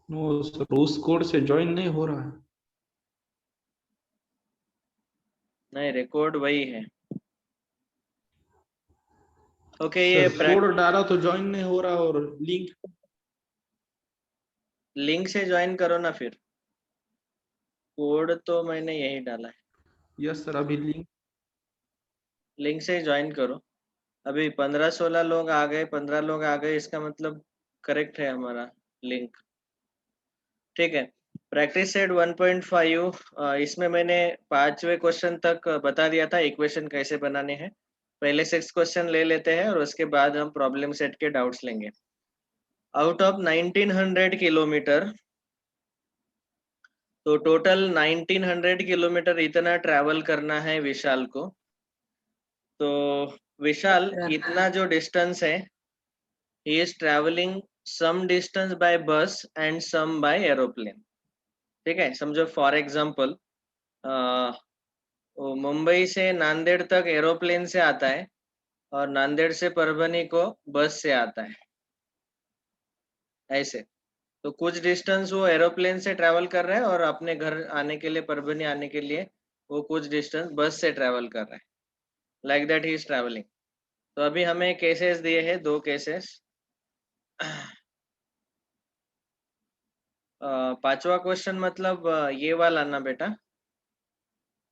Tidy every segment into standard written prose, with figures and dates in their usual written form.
No sir, उस code से join नहीं हो रहा है। नहीं, रिकॉर्ड वही है। ओके, ये सर कोड डाला तो ज्वाइन नहीं हो रहा, और लिंक लिंक से ज्वाइन करो ना फिर। कोड तो मैंने यही डाला है। यस सर, अभी लिंक लिंक से ज्वाइन करो। अभी 15-16 लोग आ गए, 15 लोग आ गए, इसका मतलब करेक्ट है हमारा लिंक। ठीक है। प्रैक्टिस सेट 1.5, इसमें मैंने 5वें क्वेश्चन तक बता दिया था इक्वेशन कैसे बनाने हैं। पहले 6 क्वेश्चन ले लेते हैं और उसके बाद हम प्रॉब्लम सेट के डाउट्स लेंगे। आउट ऑफ 1900 किलोमीटर, तो टोटल 1900 किलोमीटर इतना ट्रैवल करना है विशाल को। तो विशाल इतना जो डिस्टेंस है, he is travelling some distance by bus and some by aeroplane. ठीक है, समझो फॉर एग्जांपल वो मुंबई से नांदेड़ तक एरोप्लेन से आता है और नांदेड़ से परभनी को बस से आता है, ऐसे। तो कुछ डिस्टेंस वो एरोप्लेन से ट्रैवल कर रहा है और अपने घर आने के लिए, परभनी आने के लिए वो कुछ डिस्टेंस बस से ट्रैवल कर रहा है। Like that he is travelling. तो अभी हमें केसेस दिए हैं, 2 केसेस। 5वां क्वेश्चन मतलब ये वाला ना बेटा,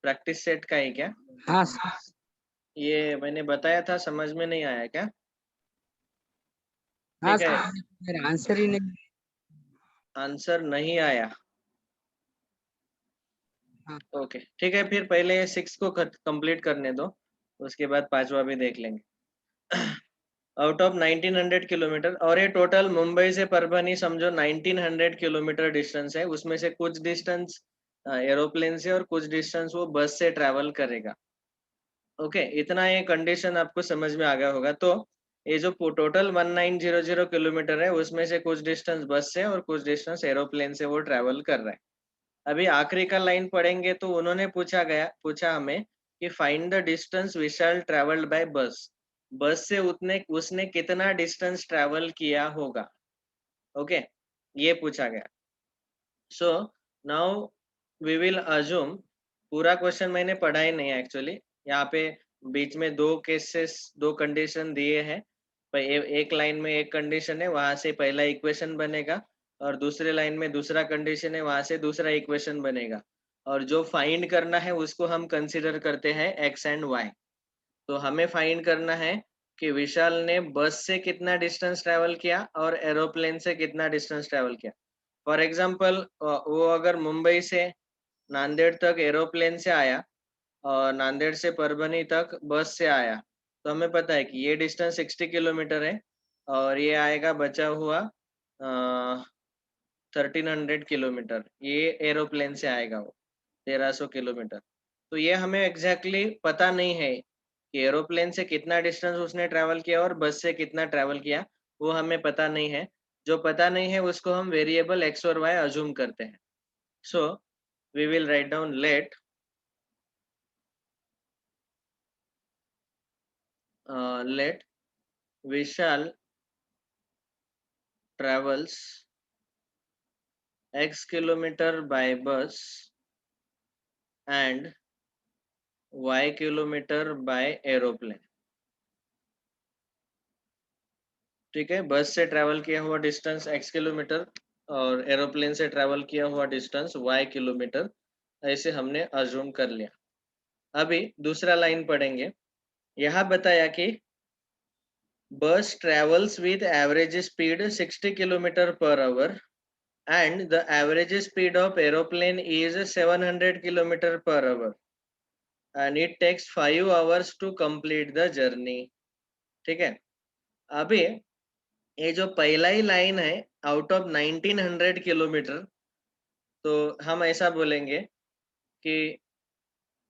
प्रैक्टिस सेट का ही क्या? हाँ सर। ये मैंने बताया था, समझ में नहीं आया क्या? हाँ ठीक है, सर, मेरा आंसर ही नहीं। आंसर नहीं आया। हाँ। ओके ठीक है, फिर पहले 6 को कंप्लीट करने दो, उसके बाद 5वां भी देख लेंगे। आउट ऑफ 1900 किलोमीटर, और ये टोटल मुंबई से परभनी समझो 1900 किलोमीटर डिस्टेंस है, उसमें से कुछ डिस्टेंस एरोप्लेन से और कुछ डिस्टेंस वो बस से ट्रैवल करेगा। ओके, इतना ये कंडीशन आपको समझ में आ गया होगा। तो ये जो टोटल 1900 किलोमीटर है, उसमें से कुछ डिस्टेंस बस से और कुछ डिस्टेंस एरोप्लेन से वो ट्रैवल कर रहा है। अभी आखिरी का लाइन पढ़ेंगे तो उन्होंने पूछा हमें कि find the distance Vishal travelled bye बस। बस से उसने कितना डिस्टेंस ट्रैवल किया होगा। ओके, ये पूछा गया। So now we will assume, पूरा क्वेश्चन मैंने पढ़ा ही नहीं एक्चुअली। यहाँ पे बीच में 2 केसेस, 2 कंडीशन दिए हैं। एक लाइन में एक कंडीशन है, वहां से पहला इक्वेशन बनेगा, और दूसरे लाइन में दूसरा कंडीशन है, वहां से दूसरा इक्वेशन बनेगा। और जो फाइंड करना है उसको हम कंसिडर करते हैं एक्स एंड वाई। तो हमें फाइंड करना है कि विशाल ने बस से कितना डिस्टेंस ट्रेवल किया और एरोप्लेन से कितना डिस्टेंस ट्रेवल किया। फॉर एग्जाम्पल, वो अगर मुंबई से नांदेड़ तक एरोप्लेन से आया और नांदेड़ से परभनी तक बस से आया, तो हमें पता है कि ये डिस्टेंस 60 किलोमीटर है, और ये आएगा बचा हुआ 1300 किलोमीटर, ये एरोप्लेन से आएगा वो 1300 किलोमीटर। तो ये हमें एग्जैक्टली पता नहीं है कि एरोप्लेन से कितना डिस्टेंस उसने ट्रैवल किया और बस से कितना ट्रैवल किया, वो हमें पता नहीं है। जो पता नहीं है उसको हम वेरिएबल एक्स और वाई अज्यूम करते हैं। So we will write down let Vishal travels x kilometer by bus and y kilometre by aeroplane. ठीक है, बस से ट्रैवल किया हुआ डिस्टेंस x किलोमीटर और एरोप्लेन से ट्रैवल किया हुआ डिस्टेंस y किलोमीटर, ऐसे हमने अज्यूम कर लिया। अभी दूसरा लाइन पढ़ेंगे। यहाँ बताया कि बस travels with average speed 60 kilometre per our and the average speed of aeroplane is 700 kilometer per hour and it takes 5 hours to complete the journey। ठीक है, अभी ये जो पहला ही लाइन है, आउट ऑफ 1900 किलोमीटर, तो हम ऐसा बोलेंगे कि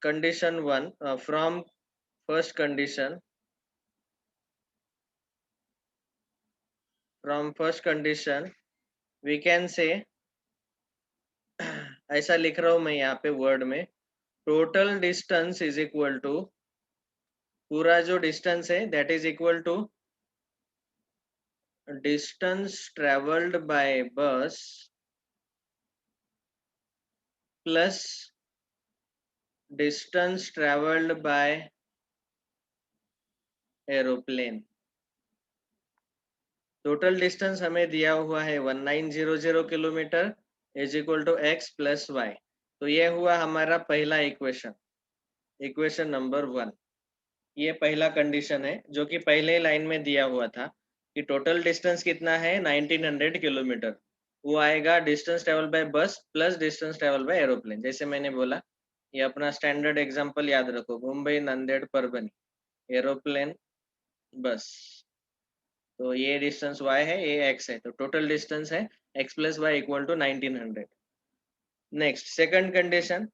condition 1, from first condition, we can say, ऐसा लिख रहा हूं मैं यहाँ पे वर्ड में, total distance is equal to, पूरा जो डिस्टेंस है that is equal to distance traveled by bus plus distance travelled by aeroplane. Total distance हमें दिया हुआ है 1900 kilometre is equal to X plus Y. तो ये हुआ हमारा पहला इक्वेशन, इक्वेशन नंबर 1। ये पहला कंडीशन है जो कि पहले लाइन में दिया हुआ था कि टोटल डिस्टेंस कितना है 1900 किलोमीटर। वो आएगा डिस्टेंस ट्रेवल बाय बस plus distance travel by aeroplane. जैसे मैंने बोला, ये अपना स्टैंडर्ड एग्जांपल याद रखो, मुंबई नांदेड़ परभनी एरोप्लेन बस। तो ये डिस्टेंस y है, ये x है, तो टोटल डिस्टेंस है x plus Y equal to 1900। Next second condition,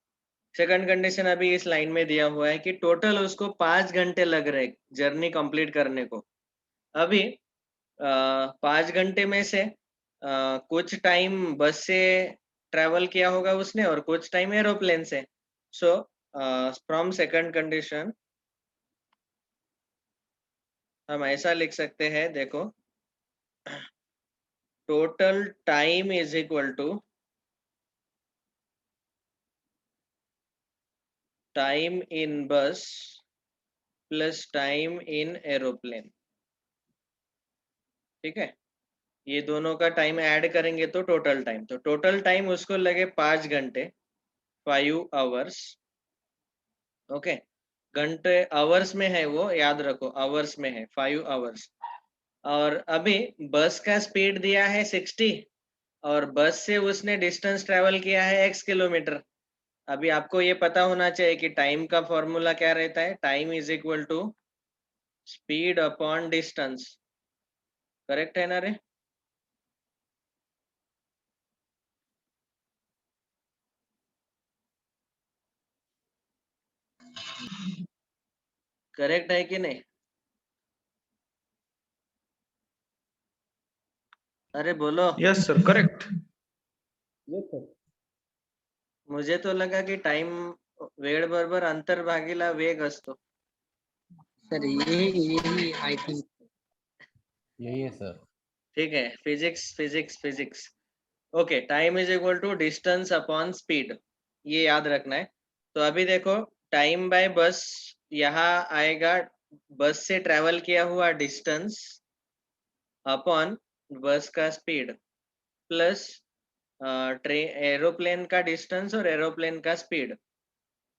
second condition अभी इस लाइन में दिया हुआ है कि टोटल उसको 5 घंटे लग रहे जर्नी कंप्लीट करने को। अभी 5 घंटे में से कुछ टाइम बस से ट्रेवल किया होगा उसने और कुछ टाइम एरोप्लेन से। सो फ्रॉम सेकंड कंडीशन हम ऐसा लिख सकते हैं, देखो, total time is equal to time in bus plus time in aeroplane. ठीक है, ये दोनों का टाइम ऐड करेंगे तो टोटल टाइम, तो टोटल टाइम उसको लगे 5 घंटे, 5 आवर्स। ओके, घंटे आवर्स में है, वो याद रखो आवर्स में है, 5 आवर्स। और अभी बस का स्पीड दिया है 60 और बस से उसने डिस्टेंस ट्रेवल किया है x किलोमीटर। अभी आपको ये पता होना चाहिए कि टाइम का फॉर्मूला क्या रहता है, time is equal to speed upon distance. Correct है ना रे? करेक्ट है कि नहीं? अरे बोलो। Yes sir, correct. मुझे तो लगा कि टाइम वेळ बरोबर अंतर भागीला वेग असतो। सर यही आई थिंक यही है सर। ठीक है, physics physics physics. Okay, time is equal to distance upon speed, ये याद रखना है। तो अभी देखो, टाइम बाय बस यहाँ आएगा बस से ट्रेवल किया हुआ डिस्टेंस अपॉन बस का स्पीड प्लस ट्रेन एरोप्लेन का डिस्टेंस और एरोप्लेन का स्पीड।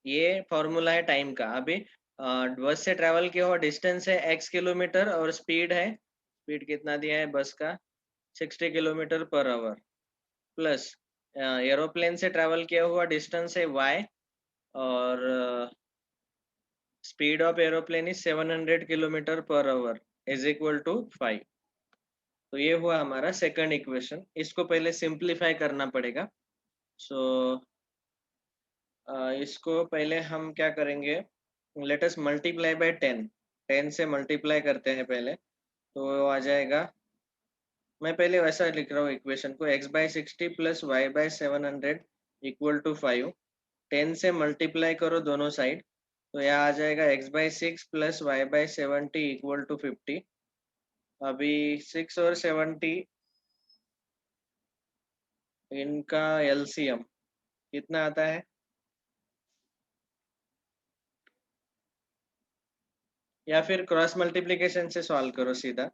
ये फॉर्मूला है टाइम का। अभी बस से ट्रेवल किया हुआ डिस्टेंस है x किलोमीटर और स्पीड है, स्पीड कितना दिया है बस का 60 kilometre per hour, plus aeroplane से ट्रेवल किया हुआ डिस्टेंस है y और speed of aeroplane is 700 kilometre per hour is equal to 5। तो ये हुआ हमारा सेकंड इक्वेशन। इसको पहले सिंप्लीफाई करना पड़ेगा। सो इसको पहले हम क्या करेंगे, लेट अस मल्टीप्लाई बाय 10। 10 से मल्टीप्लाई करते हैं पहले, तो वो आ जाएगा, मैं पहले वैसा लिख रहा हूँ इक्वेशन को, x by 60 plus Y by 700 equal to 5। 10 से मल्टीप्लाई करो दोनों साइड, तो यहाँ आ जाएगा x by 6 plus Y by 70 equal to 50। अभी 6 और 70 इनका एलसीएम कितना आता है, या फिर क्रॉस मल्टीप्लिकेशन से सॉल्व करो सीधा।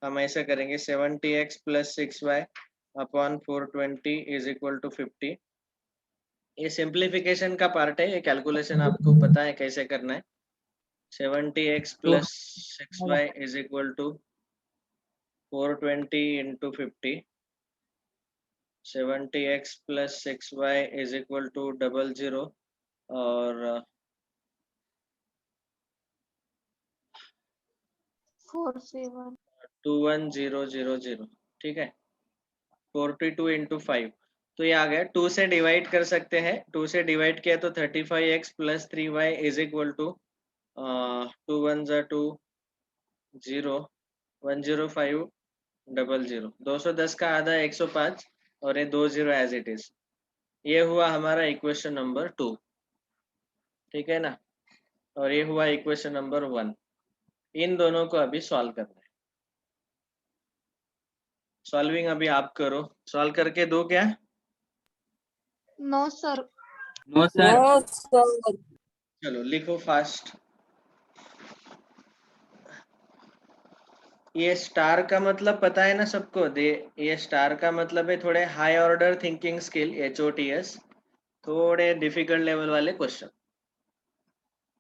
हम ऐसे करेंगे 70x plus 6y upon 420 is equal to 50। ये सिंप्लीफिकेशन का पार्ट है, ये कैलकुलेशन आपको पता है कैसे करना है। 70x plus 6y is equal to 420 into 50। 70x plus 6y is equal to 00 और 21000। ठीक है, 42 इंटू 5, तो ये आ गया। 2 से डिवाइड कर सकते हैं, 2 से डिवाइड किया तो 35x plus 3y is equal to 2 1 2 0 105 00। 210 का आधा 105 और ये 20 एज इट इज। ये हुआ हमारा इक्वेशन नंबर 2। ठीक है ना, और ये हुआ इक्वेशन नंबर 1। इन दोनों को अभी सॉल्व करना है। सॉल्विंग अभी आप करो, सॉल्व करके दो क्या? No sir. No sir. No sir. चलो लिखो फास्ट। ये स्टार का मतलब पता है ना सबको? दे ये स्टार का मतलब है थोड़े high order thinking skill, HOTS, थोड़े डिफिकल्ट लेवल वाले क्वेश्चन।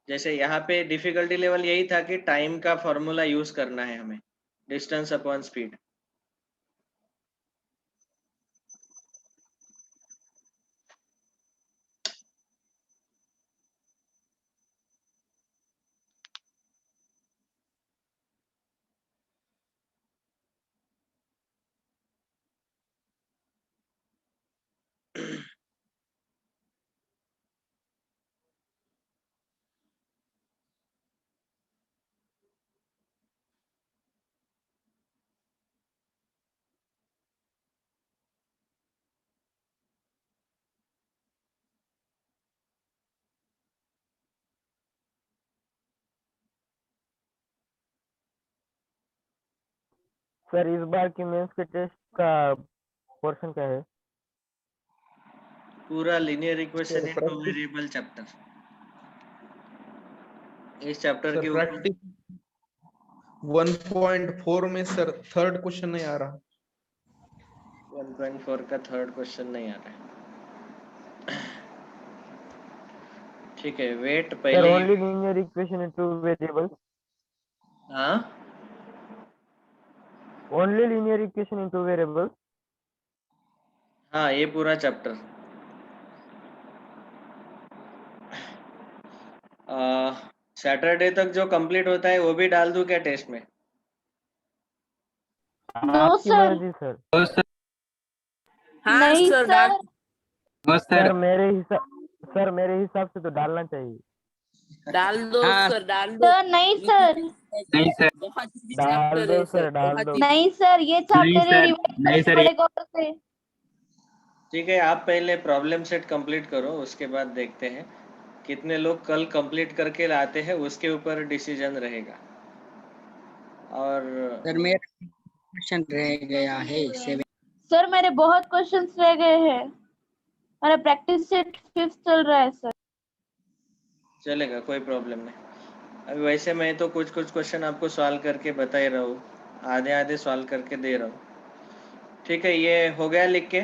जैसे यहाँ पे डिफिकल्टी लेवल यही था कि टाइम का फॉर्मूला यूज करना है हमें, डिस्टेंस अपॉन स्पीड। सर इस बार की मेंस के टेस्ट का पोर्शन क्या है? पूरा linear equation sir in two practice variable chapter. इस चैप्टर के सर ऊपर प्रैक्टिस 1.4 में सर थर्ड क्वेश्चन नहीं आ रहा। 1.4 का थर्ड क्वेश्चन नहीं आ रहा है। ठीक है, वेट सर पहले। Only linear equation in two variable. हाँ only linear equation in two variable. हाँ, ये पूरा चैप्टर। सैटरडे तक जो कंप्लीट होता है वो भी डाल दूं क्या टेस्ट में? नो आपकी सर। मर्जी सर। No sir. हाँ नहीं sir sir. No sir. Sir मेरे हिसाब से तो डालना चाहिए। डाल दो हाँ सर, डाल दो। सर नहीं सर। नहीं सर। बहुत इजी डाल चैप्टर दो है सर, सर, डाल बहुत दो। easy। नहीं सर, ये नहीं चैप्टर सर। रिवाइज नहीं करना सर। पड़ेगा और से। ठीक है, आप पहले प्रॉब्लम सेट कंप्लीट करो, उसके बाद देखते हैं कितने लोग कल कंप्लीट करके लाते हैं, उसके ऊपर डिसीजन रहेगा। और सर मेरा क्वेश्चन रह गया है 7। सर मेरे बहुत क्वेश्चंस रह गए हैं। मेरा प्रैक्टिस सेट 5th चल रहा है सर। चलेगा, कोई प्रॉब्लम नहीं। अभी वैसे मैं तो कुछ कुछ क्वेश्चन आपको सॉल्व करके बता ही रहा हूँ, आधे आधे सॉल्व करके दे रहा हूँ। ठीक है, ये हो गया लिख के।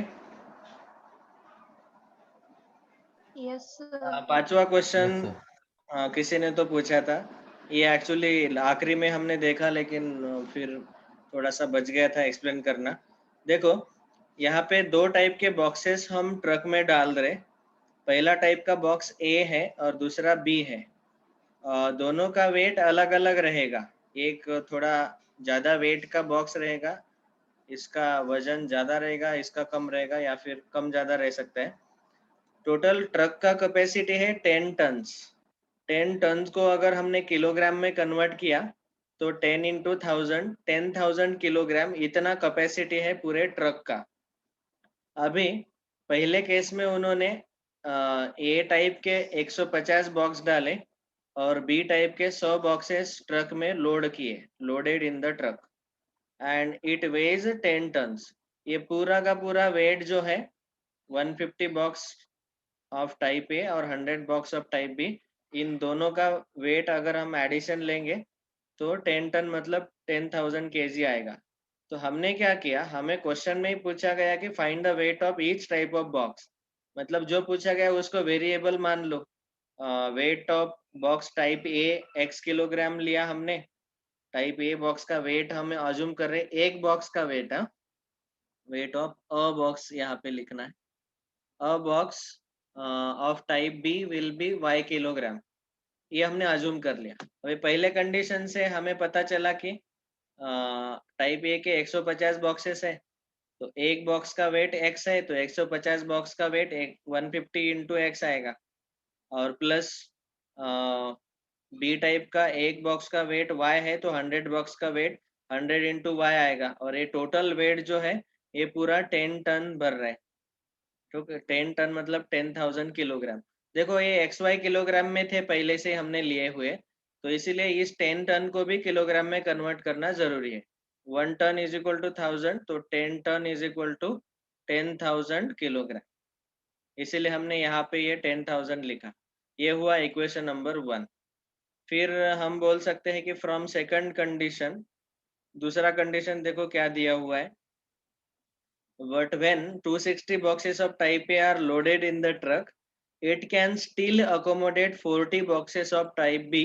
Yes sir. पांचवा क्वेश्चन यस सर। किसी ने तो पूछा था, ये एक्चुअली आखिरी में हमने देखा, लेकिन फिर थोड़ा सा बच गया था एक्सप्लेन करना। देखो, यहाँ पे दो टाइप के बॉक्सेस हम ट्रक में डाल रहे। पहला टाइप का बॉक्स A है और दूसरा B है। दोनों का वेट अलग अलग रहेगा। एक थोड़ा ज़्यादा वेट का बॉक्स रहेगा, इसका वजन ज़्यादा रहेगा, इसका कम रहेगा, या फिर कम ज़्यादा रह सकता है। टोटल ट्रक का कैपेसिटी है 10 टन्स। 10 टन को अगर हमने किलोग्राम में कन्वर्ट किया तो 10 इंटू 1000, 10,000 किलोग्राम इतना कैपेसिटी है पूरे ट्रक का। अभी पहले केस में उन्होंने ए टाइप के 150 बॉक्स डाले और बी टाइप के 100 बॉक्सेस ट्रक में लोड किए, loaded in the truck, and it weighs 10 tons. ये पूरा का पूरा वेट जो है 150 बॉक्स ऑफ टाइप ए और 100 बॉक्स ऑफ टाइप बी, इन दोनों का वेट अगर हम एडिशन लेंगे तो 10 टन मतलब 10,000 kg आएगा। तो हमने क्या किया, हमें क्वेश्चन में ही पूछा गया कि find the weight of each type of box, मतलब जो पूछा गया उसको वेरिएबल मान लो। Weight of box type A x kilogram लिया हमने। टाइप ए बॉक्स का वेट हमें अज्यूम कर रहे, एक बॉक्स का वेट है, वेट ऑफ अ बॉक्स यहाँ पे लिखना है। A box of type B will be y kilogram, ये हमने अज्यूम कर लिया। अभी पहले कंडीशन से हमें पता चला कि टाइप ए के 150 बॉक्सेस है, तो एक बॉक्स का वेट x है, तो 150 बॉक्स का वेट 150 इंटू एक्स आएगा, और प्लस बी टाइप का एक बॉक्स का वेट y है, तो 100 बॉक्स का वेट 100 इंटू वाई आएगा, और ये टोटल वेट जो है ये पूरा 10 टन भर रहा है। तो 10 टन मतलब 10,000 किलोग्राम। देखो, ये XY किलोग्राम में थे पहले से हमने लिए हुए, तो इसीलिए इस 10 टन को भी किलोग्राम में कन्वर्ट करना जरूरी है। 1 टन इज इक्वल टू 1000, तो 10 ton is equal to 10,000 kilogram. इसीलिए हमने यहाँ पे ये 10,000 लिखा। ये हुआ इक्वेशन नंबर 1। फिर हम बोल सकते हैं कि फ्रॉम सेकंड कंडीशन, दूसरा कंडीशन देखो क्या दिया हुआ है। But when 260 boxes of type A are loaded in the truck, it can still accommodate 40 boxes of type B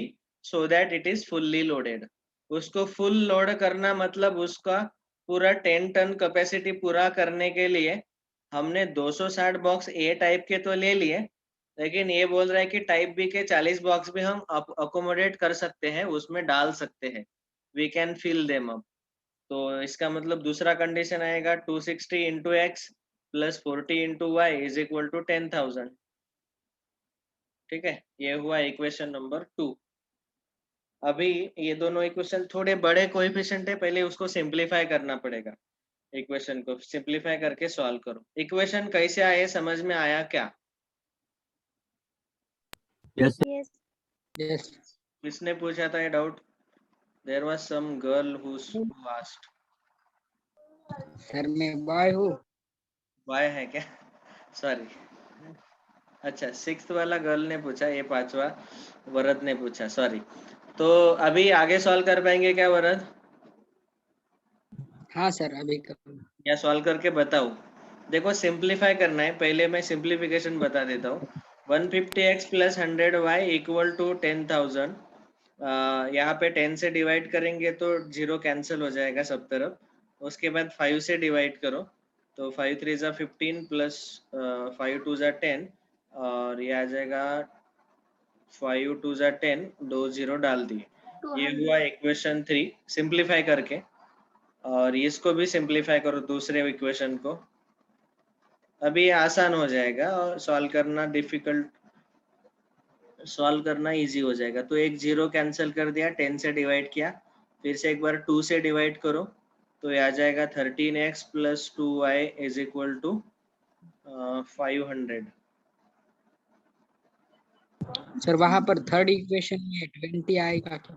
so that it is fully loaded. उसको full load करना मतलब उसका पूरा 10 टन कैपेसिटी पूरा करने के लिए हमने 260 बॉक्स ए टाइप के तो ले लिए, लेकिन ये बोल रहा है कि टाइप बी के 40 बॉक्स भी हम अकोमोडेट कर सकते हैं, उसमें डाल सकते हैं। We can fill them up. तो इसका मतलब दूसरा कंडीशन आएगा 260 into X plus 40 into Y is equal to 10,000। ठीक है, ये हुआ इक्वेशन नंबर 2। अभी ये दोनों इक्वेशन थोड़े बड़े कोएफिशिएंट है, पहले उसको सिंप्लीफाई करना पड़ेगा। इक्वेशन को सिंप्लीफाई करके सॉल्व करो। इक्वेशन कैसे आए, समझ में आया क्या? Yes, sir. Yes. Yes. किसने पूछा था ये doubt? There was some girl who asked. Sir मैं बॉय हूँ। वाई है क्या? सॉरी। अच्छा, 6th वाला गर्ल ने पूछा, ये 5वां वरद ने पूछा, सॉरी। तो अभी आगे सॉल्व कर पाएंगे क्या वरद? हाँ सर अभी कर। या सॉल्व करके बताओ। देखो सिंप्लीफाई करना है, पहले मैं सिंप्लीफिकेशन बता देता हूँ। 150x plus 100y equal to 10,000। यहाँ पे 10 से डिवाइड करेंगे तो 0 कैंसिल हो जाएगा सब तरफ। उसके बाद 5 से डिवाइड करो तो 5 3 ज़ा 15 प्लस 5 2 ज़ा 10 और ये आ जाएगा 5 2 ज़ा 10, 2 0 डाल दिए। ये हुआ इक्वेशन 3 सिंप्लीफाई करके। और इसको भी सिंप्लीफाई करो दूसरे इक्वेशन को। अभी ये आसान हो जाएगा और सॉल्व करना डिफिकल्ट, सॉल्व करना इजी हो जाएगा। तो एक 0 कैंसिल कर दिया, 10 से डिवाइड किया, फिर से एक बार 2 से डिवाइड करो तो ये आ जाएगा 13x plus 2y is equal to 500। Sir वहाँ पर थर्ड इक्वेशन में 20 आएगा क्या?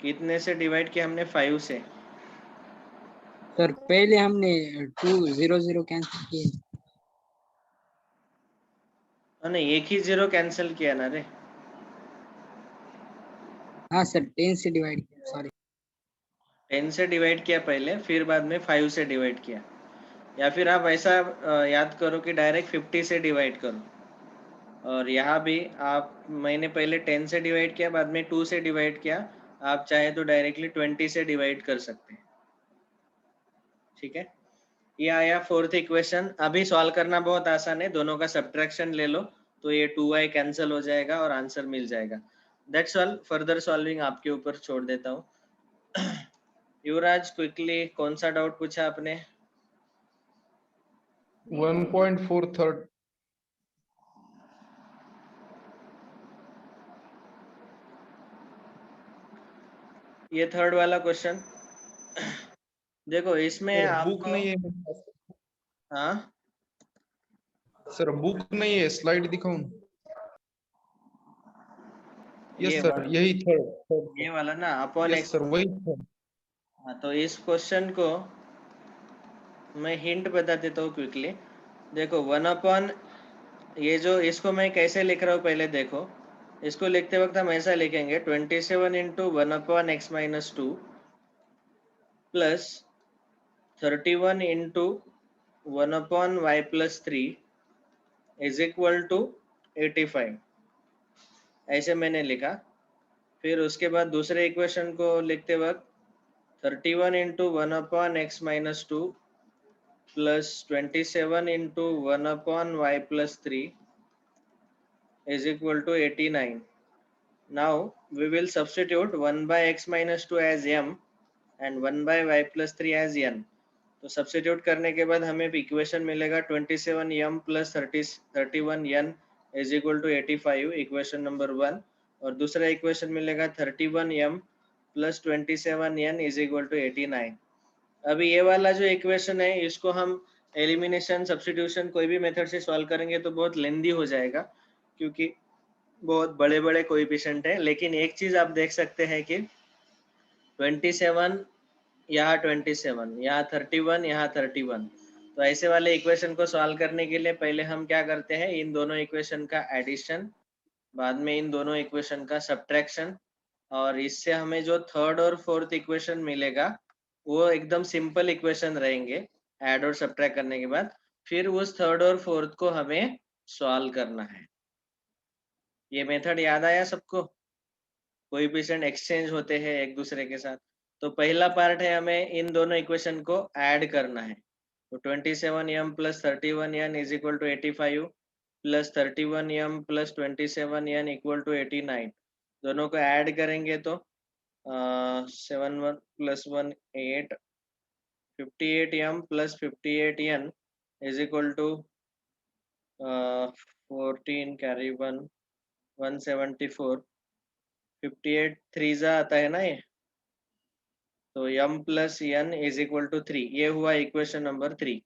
कितने से डिवाइड किया हमने? 5 से। सर पहले हमने 200 कैंसिल किए। नहीं, एक ही 0 कैंसिल किया ना रे। हाँ सर 10 से डिवाइड किया, सॉरी। 10 से डिवाइड किया पहले, फिर बाद में 5 से डिवाइड किया। या फिर आप ऐसा याद करो कि डायरेक्ट 50 से डिवाइड करो। और यहाँ भी आप, मैंने पहले 10 से डिवाइड किया, बाद में 2 से डिवाइड किया। आप चाहे तो डायरेक्टली 20 से डिवाइड कर सकते हैं। ठीक है, ये आया 4th इक्वेशन। अभी सॉल्व करना बहुत आसान है, दोनों का सब्ट्रैक्शन ले लो तो ये 2y कैंसिल हो जाएगा और आंसर मिल जाएगा। That's all. फर्दर सॉल्विंग आपके ऊपर छोड़ देता हूँ। युवराज क्विकली कौन सा डाउट पूछा आपने? 1.4 थर्ड। ये थर्ड वाला क्वेश्चन देखो, इसमें बुक आपको नहीं है। हाँ सर बुक नहीं है, स्लाइड दिखाऊं? ये यस सर, यही थर्ड। ये वाला ना अपॉन यस एक्स। सर, वही थर्ड। हाँ, तो इस क्वेश्चन को मैं हिंट बता देता हूँ क्विकली। देखो 1 अपॉन, ये जो इसको मैं कैसे लिख रहा हूँ पहले देखो। इसको लिखते वक्त हम ऐसा लिखेंगे 27 into 1 upon X minus 2 plus 31 into 1 upon Y plus 3 is equal to 85। ऐसे मैंने लिखा। फिर उसके बाद दूसरे इक्वेशन को लिखते वक्त 31 into 1 upon X minus 2 plus 27 into 1 upon y plus 3 is equal to 89. Now we will substitute 1 by x minus 2 as m and 1 by y plus 3 as n. तो सब्स्टिट्यूट करने के बाद हमें इक्वेशन मिलेगा 27m plus 31n is equal to 85, equation number 1। और दूसरा equation मिलेगा 31m plus 27n is equal to 89। अभी ये वाला जो इक्वेशन है, इसको हम एलिमिनेशन सब्स्टिट्यूशन कोई भी मेथड से सॉल्व करेंगे तो बहुत लेंदी हो जाएगा, क्योंकि बहुत बड़े बड़े कोएफिशिएंट है। लेकिन एक चीज आप देख सकते हैं कि 27 यहाँ 27, यहाँ 31, यहाँ 31, तो ऐसे वाले इक्वेशन को सॉल्व करने के लिए पहले हम क्या करते हैं, इन दोनों इक्वेशन का एडिशन, बाद में इन दोनों इक्वेशन का सब्ट्रैक्शन, और इससे हमें जो थर्ड और फोर्थ इक्वेशन मिलेगा वो एकदम सिंपल इक्वेशन रहेंगे ऐड और सब्ट्रैक्ट करने के बाद। फिर उस थर्ड और फोर्थ को हमें सॉल्व करना है। ये मेथड याद आया सबको? कोएफिशिएंट एक्सचेंज होते हैं एक दूसरे के साथ। तो पहला पार्ट है हमें इन दोनों इक्वेशन को ऐड करना है। तो 27m plus 31n is equal to 85 plus 31m plus 27n equal to 89। दोनों को ऐड करेंगे तो 7 1 plus 1 8, 58m plus 58n is equal to 14 carry 1 174। 58 3 आता है ना ये, तो m plus n is equal to 3। ये हुआ इक्वेशन नंबर 3।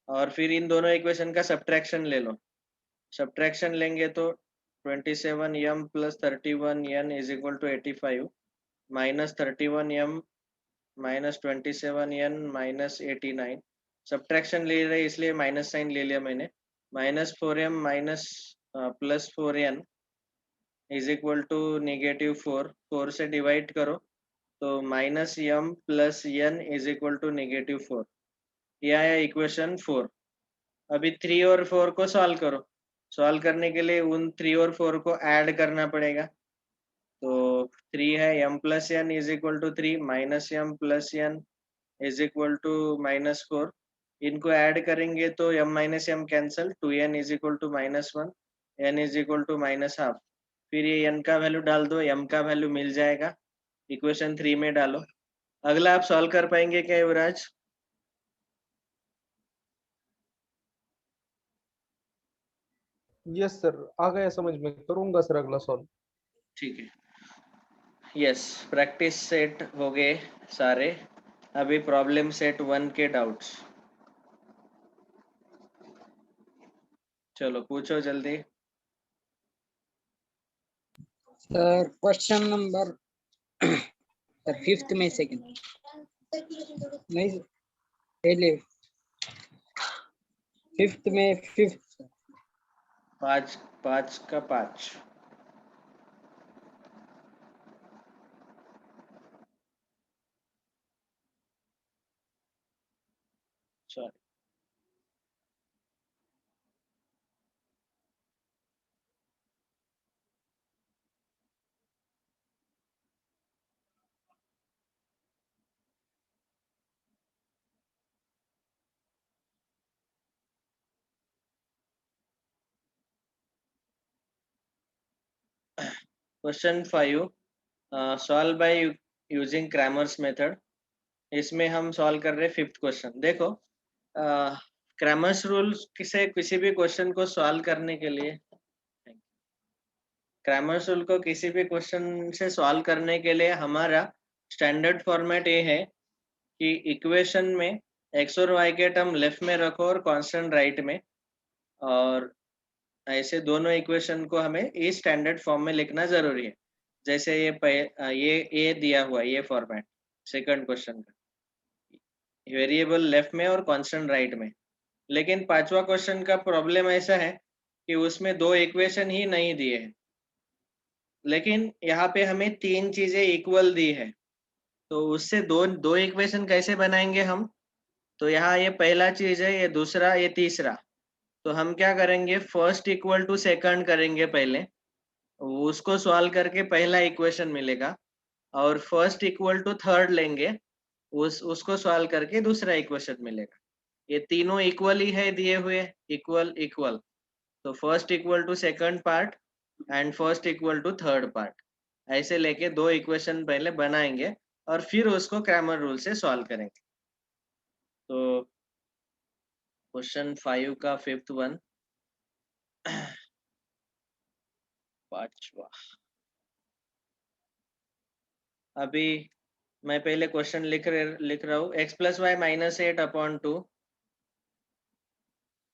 और फिर इन दोनों इक्वेशन का सब्ट्रैक्शन ले लो। सब्ट्रैक्शन लेंगे तो 27m plus 31n is equal to 85 minus 31m minus 27n minus 89। Subtraction ले रहे इसलिए माइनस साइन ले लिया मैंने। Minus 4m minus plus 4n is equal to negative 4। 4 से डिवाइड करो तो minus m plus n is equal to negative 4। यह आया इक्वेशन 4। अभी 3 और 4 को सॉल्व करो। सॉल्व करने के लिए उन 3 और 4 को ऐड करना पड़ेगा। तो 3 है m plus n is equal to 3 minus m plus n is equal to minus 4। इनको ऐड करेंगे तो m minus m cancel, 2n is equal to minus 1, n is equal to minus half. फिर ये n का value डाल दो, m का value मिल जाएगा, इक्वेशन 3 में डालो। अगला आप सॉल्व कर पाएंगे क्या युवराज? यस सर, आ गया समझ में, करूंगा सर अगला सॉल्व। ठीक है, यस। प्रैक्टिस सेट हो गए सारे। अभी प्रॉब्लम सेट 1 के डाउट्स। चलो पूछो जल्दी। Sir question number sir 5th में सेकंड नहीं पहले 5th में 5th 5 का 5। Sorry, question 5 solve by using Cramer's method. इसमें हम सॉल्व कर रहे हैं 5th क्वेश्चन। देखो क्रैमर्स रूल से किसी भी क्वेश्चन को सॉल्व करने के लिए, क्रैमर्स रूल को किसी भी क्वेश्चन से सॉल्व करने के लिए हमारा स्टैंडर्ड फॉर्मेट ये है कि इक्वेशन में x और y के टर्म लेफ्ट में रखो और कांस्टेंट राइट में, और ऐसे दोनों इक्वेशन को हमें इस स्टैंडर्ड फॉर्म में लिखना जरूरी है। जैसे ये दिया हुआ ये फॉर्मेट सेकंड क्वेश्चन का, वेरिएबल लेफ्ट में और कांस्टेंट राइट में। लेकिन 5वां क्वेश्चन का प्रॉब्लम ऐसा है कि उसमें 2 इक्वेशन ही नहीं दिए हैं, लेकिन यहाँ पे हमें 3 चीजें इक्वल दी है। तो उससे दो इक्वेशन कैसे बनाएंगे हम? तो यहाँ ये पहला चीज है, ये दूसरा, ये तीसरा। तो हम क्या करेंगे, फर्स्ट इक्वल टू सेकंड करेंगे पहले, उसको सॉल्व करके पहला इक्वेशन मिलेगा, और फर्स्ट इक्वल टू थर्ड लेंगे, उसको सॉल्व करके दूसरा इक्वेशन मिलेगा। ये तीनों इक्वल ही है दिए हुए, इक्वल इक्वल। तो first equal to second part and first equal to third part, ऐसे लेके 2 इक्वेशन पहले बनाएंगे और फिर उसको क्रैमर रूल से सॉल्व करेंगे। तो क्वेश्चन 5 का 5th वन, 5वां। अभी मैं पहले क्वेश्चन लिख रहा हूँ। x plus Y minus 8 upon 2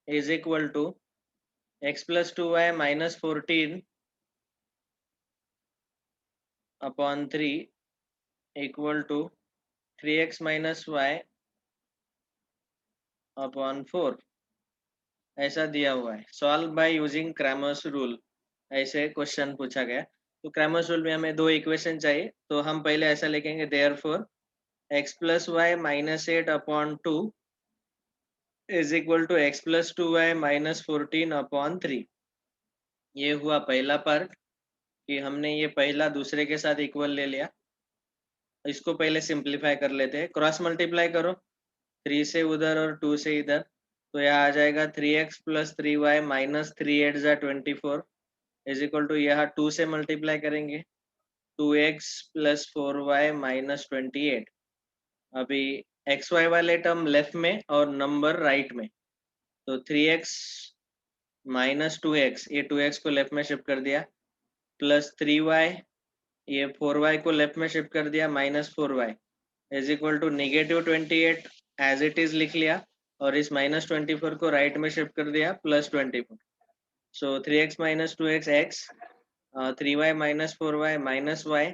is equal to x plus 2y minus 14 upon 3 equal to 3x minus y upon 4 ऐसा दिया हुआ है। Solve by using Cramer's rule, ऐसे क्वेश्चन पूछा गया। तो क्रैमर्स रूल में हमें दो इक्वेशन चाहिए, तो हम पहले ऐसा लिखेंगे therefore x plus Y minus 8 upon 2 is equal to x plus 2y minus 14 upon 3। ये हुआ पहला पार्ट कि हमने ये पहला दूसरे के साथ इक्वल ले लिया। इसको पहले सिंप्लीफाई कर लेते हैं, क्रॉस मल्टीप्लाई करो 3 से उधर और 2 से इधर, तो यह आ जाएगा 3x प्लस 3y माइनस 3 8 जा 24 इज इक्वल टू यहाँ 2 से मल्टीप्लाई करेंगे 2x प्लस 4y माइनस 28। अभी एक्स वाई वाले टर्म लेफ्ट में और नंबर राइट में, तो 3x माइनस 2x, ये 2x को लेफ्ट में शिफ्ट कर दिया, प्लस 3y, ये 4y को लेफ्ट में शिफ्ट कर दिया, minus 4y is equal to negative 28 as it is लिख लिया, और इस माइनस 24 को राइट में शिफ्ट कर दिया, plus 24। So 3x minus 2x x, 3y minus 4y minus y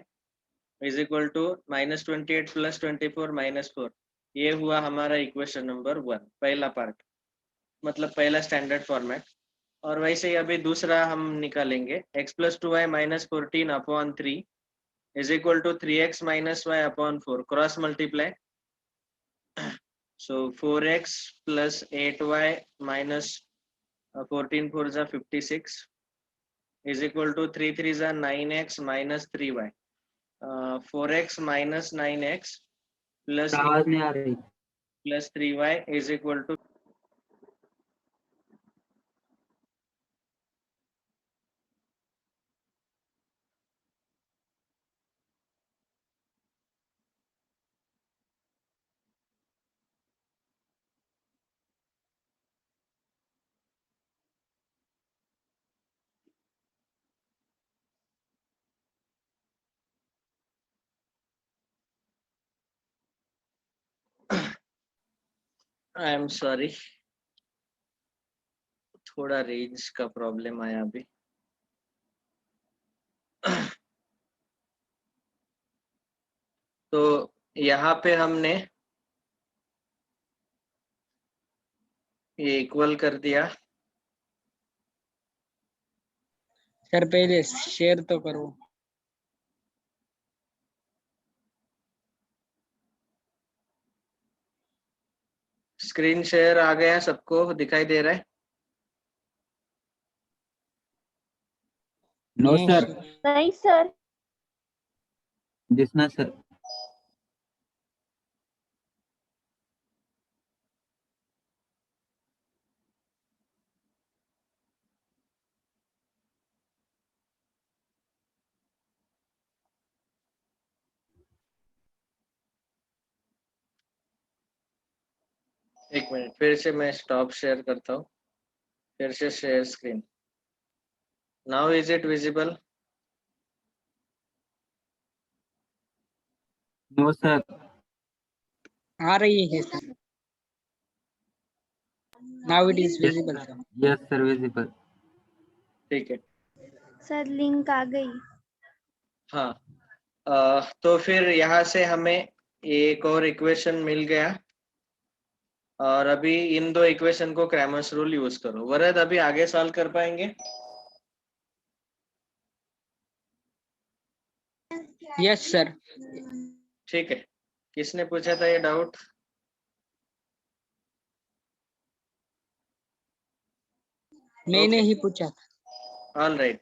is equal to minus 28 plus 24 minus 4। ये हुआ हमारा इक्वेशन नंबर 1, पहला पार्ट, मतलब पहला स्टैंडर्ड फॉर्मेट। और वैसे ही अभी दूसरा हम निकालेंगे, x plus 2y minus 14 upon 3 is equal to 3x minus y upon 4, cross multiply. So 4x plus 8y minus 14 4 जा 56 इज इक्वल टू 3 3 जा 9x minus 3y, 4x minus 9x plus आवाज नहीं आ रही। Plus 3y is equal to I am sorry, थोड़ा range का problem आया अभी। तो यहाँ पे हमने ये इक्वल कर दिया। सर पहले शेयर तो करो। स्क्रीन शेयर आ गया, सबको दिखाई दे रहा है? नो नहीं सर, नहीं सर। दिसना सर। एक मिनट, फिर से मैं स्टॉप शेयर करता हूँ, फिर से share screen. Now is it visible? No sir. आ रही है sir. Now it is visible sir. Yes sir, visible. ठीक है। सर लिंक आ गई। हाँ, तो फिर यहाँ से हमें एक और इक्वेशन मिल गया, और अभी इन दो इक्वेशन को क्रैमर्स रूल यूज करो। वरद अभी आगे सॉल्व कर पाएंगे? Yes sir. ठीक है। किसने पूछा था ये डाउट? मैंने ही पूछा था। ऑल राइट,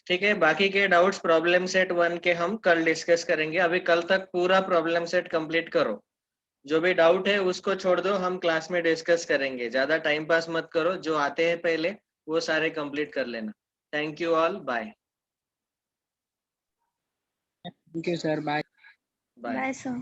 ठीक है। बाकी के डाउट्स प्रॉब्लम सेट 1 के हम कल डिस्कस करेंगे। अभी कल तक पूरा प्रॉब्लम सेट कंप्लीट करो। जो भी डाउट है उसको छोड़ दो, हम क्लास में डिस्कस करेंगे। ज्यादा टाइम पास मत करो, जो आते हैं पहले वो सारे कंप्लीट कर लेना। Thank you all, bye thank you sir, bye. Bye. Bye sir.